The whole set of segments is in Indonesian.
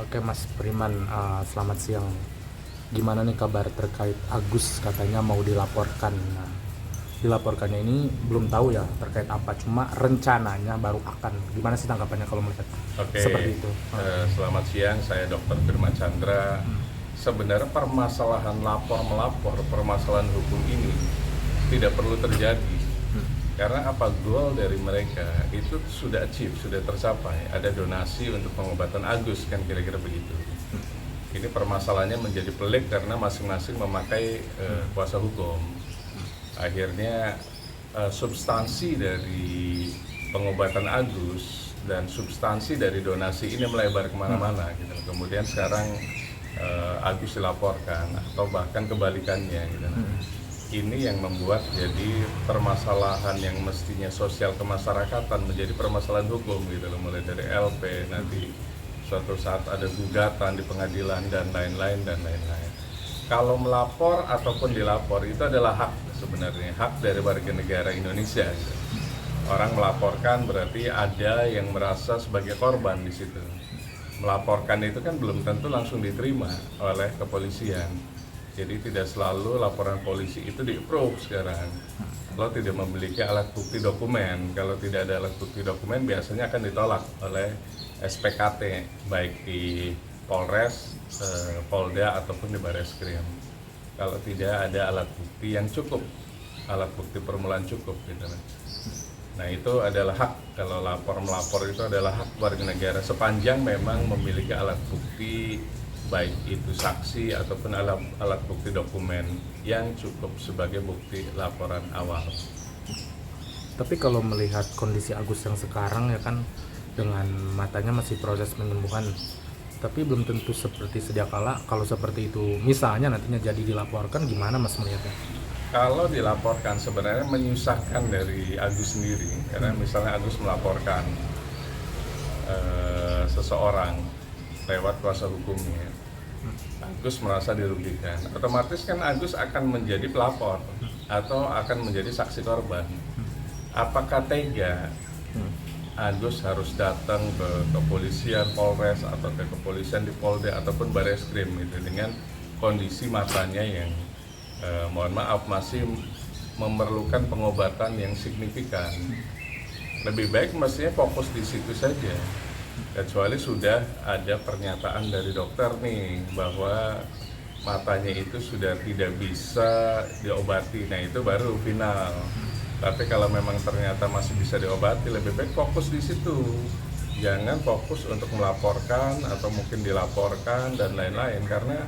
Oke Mas Priman, selamat siang. Gimana nih kabar terkait Agus katanya mau dilaporkan? Nah, dilaporkannya ini belum tahu ya terkait apa, cuma rencananya baru akan. Gimana sih tanggapannya kalau melihat Oke, seperti itu? selamat siang. Saya Dr. Firman Chandra. Sebenarnya permasalahan lapor-melapor, permasalahan hukum ini tidak perlu terjadi. Karena apa, goal dari mereka itu sudah achieve, sudah tercapai. Ada donasi untuk pengobatan Agus, kan kira-kira begitu. Ini permasalahannya menjadi pelik karena masing-masing memakai kuasa hukum. Akhirnya substansi dari pengobatan Agus dan substansi dari donasi ini melebar kemana-mana gitu. Kemudian sekarang Agus dilaporkan atau bahkan kebalikannya gitu. Ini yang membuat jadi permasalahan yang mestinya sosial kemasyarakatan menjadi permasalahan hukum gitu loh, mulai dari LP, nanti suatu saat ada gugatan di pengadilan dan lain-lain dan lain-lain. Kalau melapor ataupun dilapor itu adalah hak, sebenarnya hak dari warga negara Indonesia gitu. Orang melaporkan berarti ada yang merasa sebagai korban di situ. Melaporkan itu kan belum tentu langsung diterima oleh kepolisian. Jadi tidak selalu laporan polisi itu di-approve sekarang. Kalau tidak memiliki alat bukti dokumen, kalau tidak ada alat bukti dokumen biasanya akan ditolak oleh SPKT, baik di Polres, Polda ataupun di Bareskrim. Kalau tidak ada alat bukti yang cukup, alat bukti permulaan cukup gitu. Nah itu adalah hak, kalau lapor-melapor itu adalah hak warga negara sepanjang memang memiliki alat bukti, baik itu saksi ataupun alat bukti dokumen yang cukup sebagai bukti laporan awal. Tapi kalau melihat kondisi Agus yang sekarang ya kan, dengan matanya masih proses penyembuhan, tapi belum tentu seperti sedia kala. Kalau seperti itu misalnya nantinya jadi dilaporkan, gimana Mas melihatnya? Kalau dilaporkan sebenarnya menyusahkan dari Agus sendiri, karena misalnya Agus melaporkan seseorang lewat kuasa hukumnya, Agus merasa dirugikan, otomatis kan Agus akan menjadi pelapor atau akan menjadi saksi korban. Apakah tega Agus harus datang ke kepolisian Polres atau ke kepolisian di Polda ataupun Bareskrim gitu, dengan kondisi matanya yang mohon maaf masih memerlukan pengobatan yang signifikan? Lebih baik mestinya fokus di situ saja, kecuali sudah ada pernyataan dari dokter nih bahwa matanya itu sudah tidak bisa diobati, nah itu baru final. Tapi kalau memang ternyata masih bisa diobati, lebih baik fokus di situ, jangan fokus untuk melaporkan atau mungkin dilaporkan dan lain-lain. Karena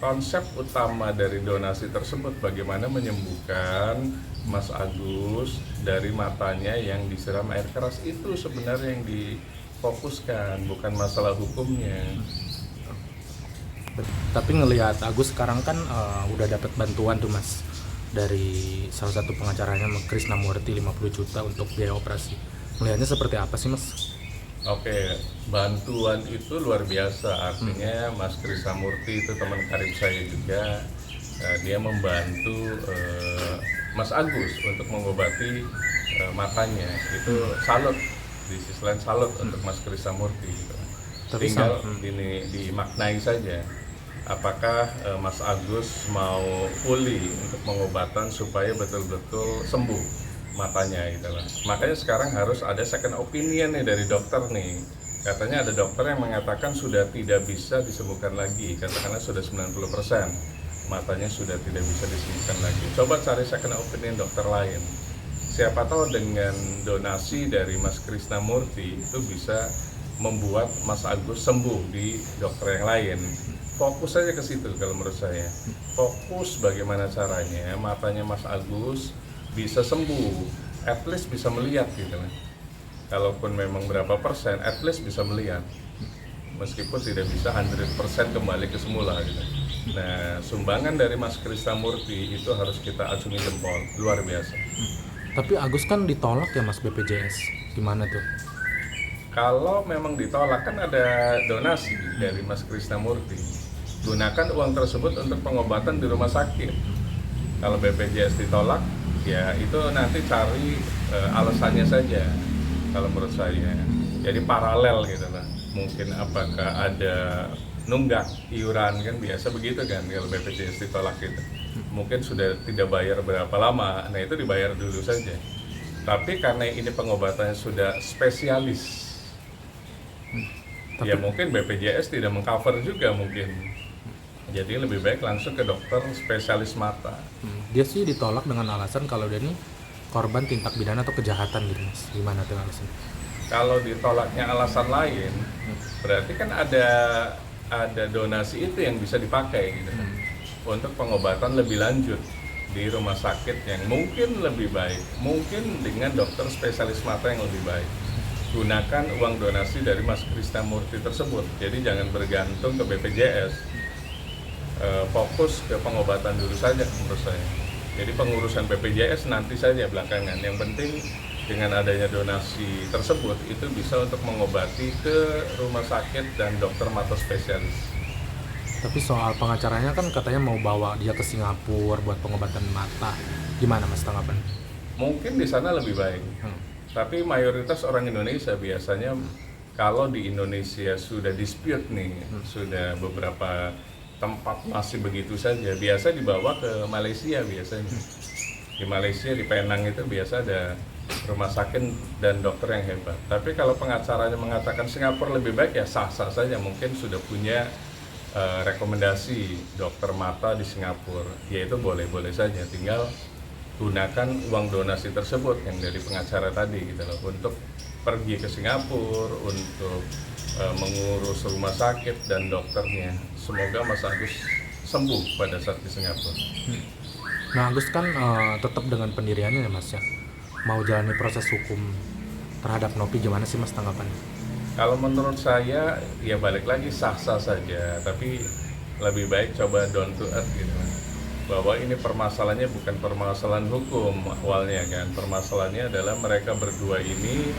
konsep utama dari donasi tersebut bagaimana menyembuhkan Mas Agus dari matanya yang disiram air keras, itu sebenarnya yang difokuskan, bukan masalah hukumnya. Tapi ngelihat Agus sekarang kan udah dapat bantuan tuh Mas dari salah satu pengacaranya Krisnamurti 50 juta untuk biaya operasi. Melihatnya seperti apa sih Mas? Oke, bantuan itu luar biasa. Artinya Mas Krisnamurti itu teman karib saya juga. Dia membantu Mas Agus untuk mengobati matanya. Itu salut, di sisi lain salut untuk Mas Krisnamurti gitu. Tapi Tinggal dimaknai saja, apakah Mas Agus mau pulih untuk pengobatan supaya betul-betul sembuh matanya gitu lah. Makanya sekarang harus ada second opinion nih dari dokter nih. Katanya ada dokter yang mengatakan sudah tidak bisa disembuhkan lagi, katakanlah sudah 90%, matanya sudah tidak bisa disembuhkan lagi. Coba cari second opinion dokter lain. Siapa tahu dengan donasi dari Mas Krisnamurti itu bisa membuat Mas Agus sembuh di dokter yang lain. Fokus saja ke situ kalau menurut saya. Fokus bagaimana caranya matanya Mas Agus bisa sembuh, at least bisa melihat gitu kan. Kalaupun memang berapa persen, at least bisa melihat. Meskipun tidak bisa 100% kembali ke semula gitu. Nah, sumbangan dari Mas Krisnamurti itu harus kita acungi jempol, luar biasa. Tapi Agus kan ditolak ya Mas BPJS. Gimana tuh? Kalau memang ditolak kan ada donasi dari Mas Krisnamurti. Gunakan uang tersebut untuk pengobatan di rumah sakit. Kalau BPJS ditolak, ya itu nanti cari alasannya saja kalau menurut saya. Jadi paralel gitu lah. mungkin apakah ada nunggak iuran, kan biasa begitu kan kalau BPJS ditolak itu. Mungkin sudah tidak bayar berapa lama, nah itu dibayar dulu saja. Tapi karena ini pengobatannya sudah spesialis, ya mungkin BPJS tidak mengcover juga mungkin. Jadi lebih baik langsung ke dokter spesialis mata. Dia sih ditolak dengan alasan kalau dia ini korban tindak pidana atau kejahatan gitu Mas. Gimana tuh alasan? Kalau ditolaknya alasan lain, berarti kan ada donasi itu yang bisa dipakai gitu untuk pengobatan lebih lanjut di rumah sakit yang mungkin lebih baik, mungkin dengan dokter spesialis mata yang lebih baik. Gunakan uang donasi dari Mas Krisnamurti tersebut. Jadi jangan bergantung ke BPJS. Fokus ke pengobatan dulu saja menurut saya. Jadi pengurusan BPJS nanti saja belakangan. Yang penting dengan adanya donasi tersebut itu bisa untuk mengobati ke rumah sakit dan dokter mata spesialis. Tapi soal pengacaranya kan katanya mau bawa dia ke Singapura buat pengobatan mata. Gimana Mas tanggapan? Mungkin di sana lebih baik. Tapi mayoritas orang Indonesia biasanya kalau di Indonesia sudah dispute nih, sudah beberapa tempat masih begitu saja, biasa dibawa ke Malaysia biasanya. Di Malaysia, di Penang itu biasa ada rumah sakit dan dokter yang hebat. Tapi kalau pengacaranya mengatakan Singapura lebih baik, ya sah-sah saja. Mungkin sudah punya rekomendasi dokter mata di Singapura, yaitu boleh-boleh saja. Tinggal gunakan uang donasi tersebut yang dari pengacara tadi gitu loh, untuk pergi ke Singapura, untuk mengurus rumah sakit dan dokternya. Semoga Mas Agus sembuh pada saat di Singapura. Nah Agus kan tetap dengan pendiriannya ya Mas ya, mau jalani proses hukum terhadap Nopi. Gimana sih Mas tanggapannya? Kalau menurut saya ya balik lagi sah-sah saja, tapi lebih baik coba down to earth gitu, bahwa ini permasalahannya bukan permasalahan hukum awalnya kan. Permasalahannya adalah mereka berdua ini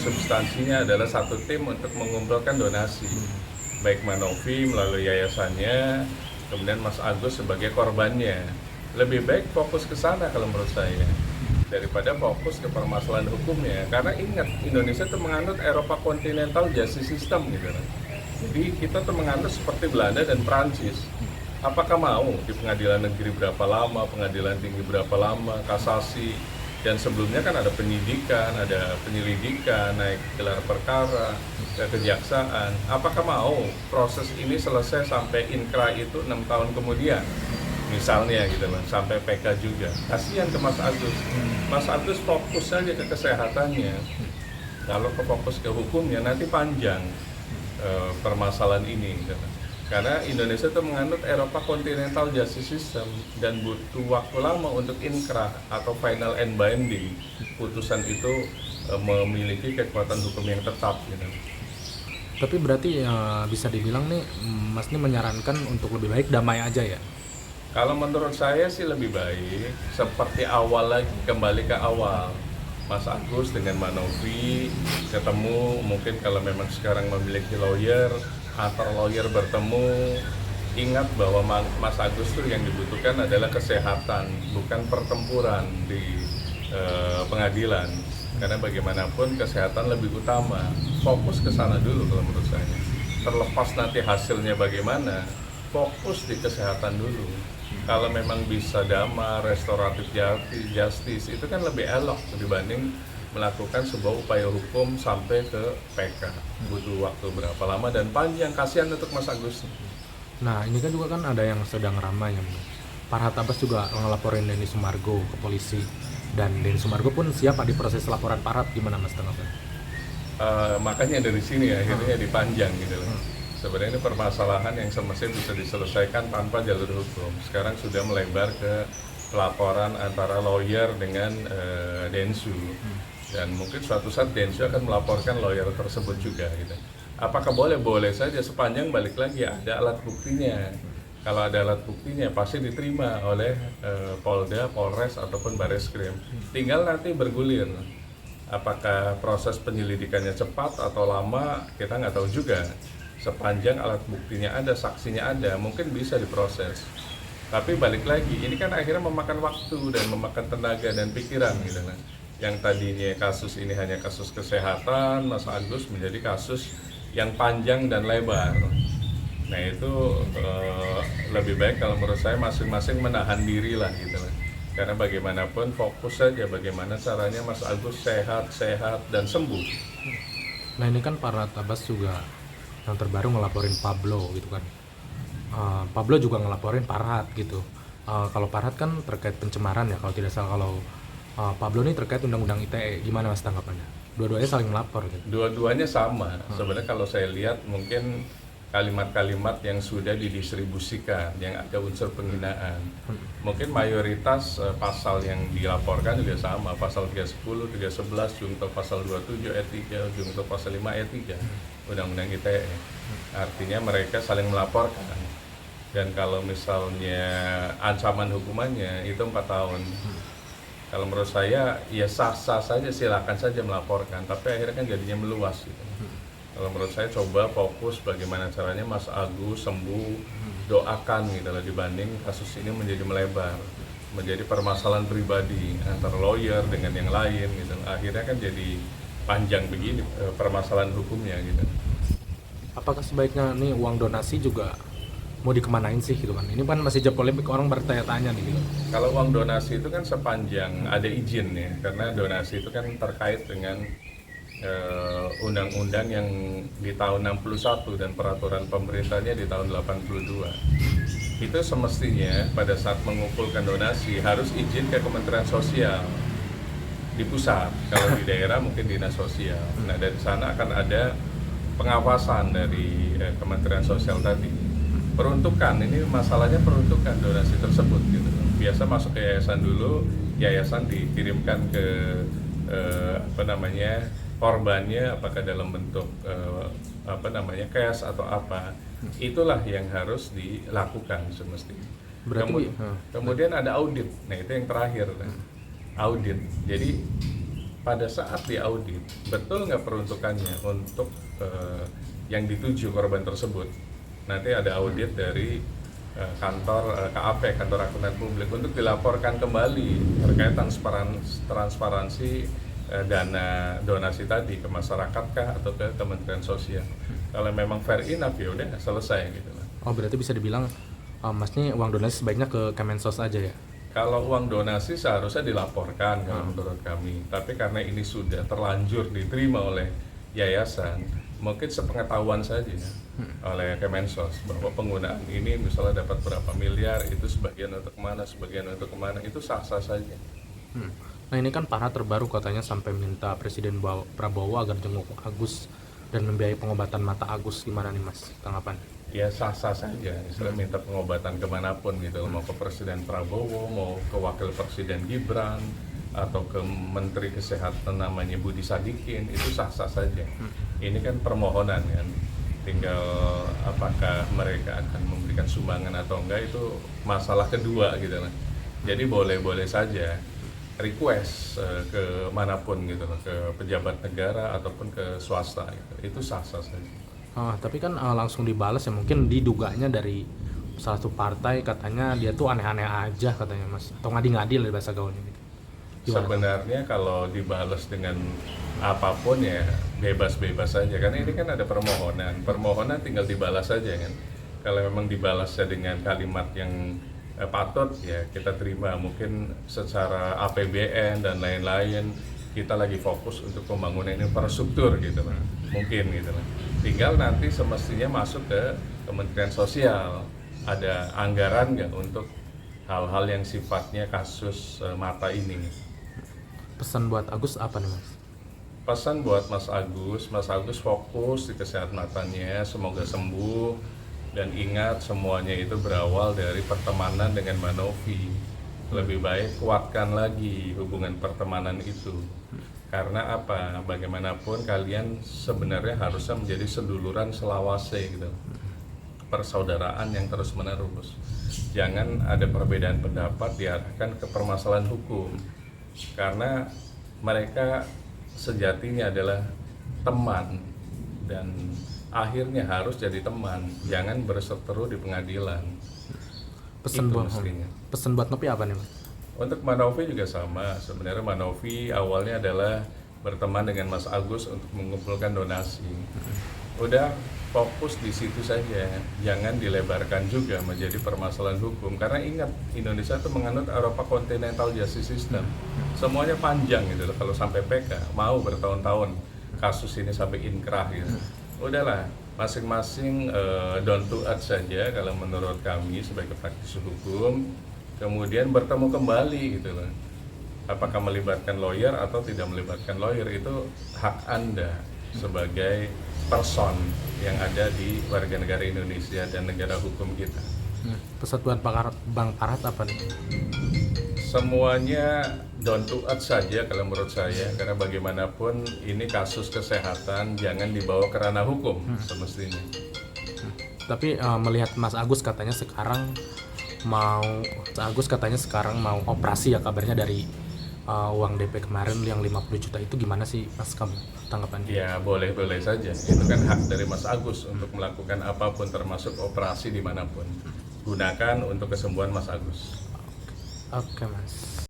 substansinya adalah satu tim untuk mengumpulkan donasi, baik Manovi melalui yayasannya, kemudian Mas Agus sebagai korbannya. Lebih baik fokus ke sana kalau menurut saya, daripada fokus ke permasalahan hukumnya. Karena ingat, Indonesia itu menganut Eropa Continental Justice System gitu kan. Jadi kita tuh menganut seperti Belanda dan Prancis. Apakah mau di pengadilan negeri berapa lama, pengadilan tinggi berapa lama, kasasi, dan sebelumnya kan ada penyidikan, ada penyelidikan, naik gelar perkara, ke kejaksaan. Apakah mau proses ini selesai sampai inkra itu 6 tahun kemudian? Misalnya gitu kan, sampai PK juga. Kasihan ke Mas Agus. Mas Agus fokus saja ke kesehatannya. Kalau fokus ke hukumnya nanti panjang permasalahan ini gitu kan. Karena Indonesia itu menganut Eropa Continental Justice System dan butuh waktu lama untuk inkrah atau final and binding. Putusan itu memiliki kekuatan hukum yang tetap gitu. Tapi berarti bisa dibilang nih Mas ini menyarankan untuk lebih baik damai aja ya? Kalau menurut saya sih lebih baik seperti awal lagi, kembali ke awal. Mas Agus dengan Manovi ketemu, mungkin kalau memang sekarang memiliki lawyer, antar lawyer bertemu. Ingat bahwa Mas Agus tuh yang dibutuhkan adalah kesehatan, bukan pertempuran di pengadilan. Karena bagaimanapun kesehatan lebih utama. Fokus ke sana dulu kalau menurut saya. Terlepas nanti hasilnya bagaimana, fokus di kesehatan dulu. Kalau memang bisa damai, restoratif justice, itu kan lebih elok dibanding melakukan sebuah upaya hukum sampai ke PK. Butuh waktu berapa lama dan panjang, kasihan untuk Mas Agus. Nah ini kan juga kan ada yang sedang ramai ya, Farhad Abbas juga ngelaporin Denny Sumargo ke polisi, dan Denny Sumargo pun siap diproses laporan Farhad. Gimana Mas tanggapan? Makanya dari sini akhirnya dipanjang gitu loh. Sebenarnya ini permasalahan yang semestinya bisa diselesaikan tanpa jalur hukum. Sekarang sudah melebar ke pelaporan antara lawyer dengan Densu. Dan mungkin suatu saat Densu akan melaporkan lawyer tersebut juga gitu. Apakah boleh? Boleh saja, sepanjang balik lagi ada alat buktinya. Kalau ada alat buktinya pasti diterima oleh Polda, Polres ataupun Bareskrim. Tinggal nanti bergulir. Apakah proses penyelidikannya cepat atau lama, kita nggak tahu juga. Sepanjang alat buktinya ada, saksinya ada, mungkin bisa diproses. Tapi balik lagi, ini kan akhirnya memakan waktu dan memakan tenaga dan pikiran gitu kan. Yang tadinya kasus ini hanya kasus kesehatan, Mas Agus menjadi kasus yang panjang dan lebar. Nah itu lebih baik kalau menurut saya masing-masing menahan diri lah gitu lah. Karena bagaimanapun fokus saja bagaimana caranya Mas Agus sehat dan sembuh. Nah ini kan para tabas juga yang terbaru ngelaporin Pablo gitu kan. Pablo juga ngelaporin Parhat gitu. Kalau Parhat kan terkait pencemaran ya kalau tidak salah. Kalau Pablo ini terkait undang-undang ITE, gimana mas tanggapannya? Dua-duanya saling melapor gitu. Dua-duanya sama. Sebenarnya kalau saya lihat mungkin kalimat-kalimat yang sudah didistribusikan yang ada unsur penghinaan. Mungkin mayoritas pasal yang dilaporkan juga sama, pasal 310, 311, junto pasal 27 ayat 3, junto pasal 5 ayat 3 Undang-Undang ITE. Artinya mereka saling melaporkan. Dan kalau misalnya ancaman hukumannya itu 4 tahun. Kalau menurut saya ya sah-sah saja, silakan saja melaporkan, tapi akhirnya kan jadinya meluas gitu. Kalau menurut saya coba fokus bagaimana caranya Mas Agus sembuh, doakan gitu lah, dibanding kasus ini menjadi melebar, menjadi permasalahan pribadi antara lawyer dengan yang lain gitu. Akhirnya kan jadi panjang begini permasalahan hukumnya gitu. Apakah sebaiknya nih uang donasi juga mau dikemanain sih gitu kan? Ini kan masih jadi polemik, orang bertanya-tanya nih gitu. Kalau uang donasi itu kan sepanjang ada izin ya, karena donasi itu kan terkait dengan undang-undang yang di tahun 61 dan peraturan pemerintahnya di tahun 82. Itu semestinya pada saat mengumpulkan donasi harus izin ke Kementerian Sosial di pusat, kalau di daerah mungkin Dinas Sosial. Nah dari sana akan ada pengawasan dari Kementerian Sosial tadi. Peruntukan, ini masalahnya peruntukan donasi tersebut gitu. Biasa masuk ke yayasan dulu, yayasan dikirimkan ke korbannya, apakah dalam bentuk cash atau apa, itulah yang harus dilakukan semestinya. Berarti Kemudian ada audit, nah itu yang terakhir, audit. Jadi pada saat diaudit, betul nggak peruntukannya untuk yang dituju korban tersebut. Nanti ada audit dari kantor KAP, kantor akuntan publik, untuk dilaporkan kembali terkait transparansi dana donasi tadi ke masyarakat kah atau ke Kementerian Sosial. Kalau memang fair enough ya udah selesai gitu. Oh berarti bisa dibilang mas ini uang donasi sebaiknya ke Kemensos aja ya? Kalau uang donasi seharusnya dilaporkan kalau menurut kami. Tapi karena ini sudah terlanjur diterima oleh yayasan, mungkin sepengetahuan saja oleh Kemensos bahwa penggunaan ini misalnya dapat berapa miliar, itu sebagian untuk kemana, itu sah-sah saja. Nah ini kan Parhat terbaru katanya sampai minta Presiden Prabowo agar jenguk Agus dan membiayai pengobatan mata Agus. Gimana nih mas tanggapan? Ya sah-sah saja, misalnya minta pengobatan kemanapun gitu, mau ke Presiden Prabowo, mau ke Wakil Presiden Gibran, atau ke Menteri Kesehatan namanya Budi Sadikin, itu sah-sah saja. Ini kan permohonan kan, tinggal apakah mereka akan memberikan sumbangan atau enggak, itu masalah kedua gitu lah. Jadi boleh-boleh saja request ke manapun gitu loh, ke pejabat negara ataupun ke swasta gitu. Itu sah-sah saja. Tapi kan langsung dibalas ya, mungkin diduganya dari salah satu partai, katanya dia tuh aneh-aneh aja katanya mas, atau ngadi-ngadi lah bahasa gaulnya gitu. Gimana? Sebenarnya kalau dibalas dengan apapun ya bebas-bebas saja, karena ini kan ada permohonan tinggal dibalas saja kan. Kalau memang dibalasnya dengan kalimat yang patut ya kita terima, mungkin secara APBN dan lain-lain kita lagi fokus untuk pembangunan infrastruktur gitu lah, mungkin gitu lah. Tinggal nanti semestinya masuk ke Kementerian Sosial, ada anggaran nggak untuk hal-hal yang sifatnya kasus mata ini. Pesan buat Agus apa nih mas? Pesan buat Mas Agus fokus di kesehatan matanya, semoga sembuh. Dan ingat, semuanya itu berawal dari pertemanan dengan Mbak Novi. Lebih baik kuatkan lagi hubungan pertemanan itu. Karena apa? Bagaimanapun kalian sebenarnya harusnya menjadi seduluran selawase gitu. Persaudaraan yang terus menerus. Jangan ada perbedaan pendapat diarahkan ke permasalahan hukum. Karena mereka sejatinya adalah teman dan akhirnya harus jadi teman, jangan berseteru di pengadilan. Pesan buat Novi apa nih mas? Untuk Mbak Novi juga sama. Sebenarnya Mbak Novi awalnya adalah berteman dengan Mas Agus untuk mengumpulkan donasi. udah fokus di situ saja, jangan dilebarkan juga menjadi permasalahan hukum. Karena ingat, Indonesia itu menganut Eropa Continental Justice System, semuanya panjang gitu loh. Kalau sampai PK mau bertahun-tahun kasus ini sampai inkrah gitu, udahlah masing-masing down to earth saja kalau menurut kami sebagai praktisi hukum, kemudian bertemu kembali gitu loh. Apakah melibatkan lawyer atau tidak melibatkan lawyer itu hak Anda sebagai person yang ada di warga negara Indonesia dan negara hukum kita. Persatuan Bank Parat apa nih? Semuanya down to earth saja kalau menurut saya, karena bagaimanapun ini kasus kesehatan, jangan dibawa ke ranah hukum semestinya. Tapi melihat Mas Agus katanya sekarang mau operasi ya kabarnya dari uang DP kemarin yang 50 juta itu, gimana sih Mas kamu tanggapannya? Ya boleh-boleh saja, itu kan hak dari Mas Agus untuk melakukan apapun termasuk operasi dimanapun. Gunakan untuk kesembuhan Mas Agus. Oke Mas.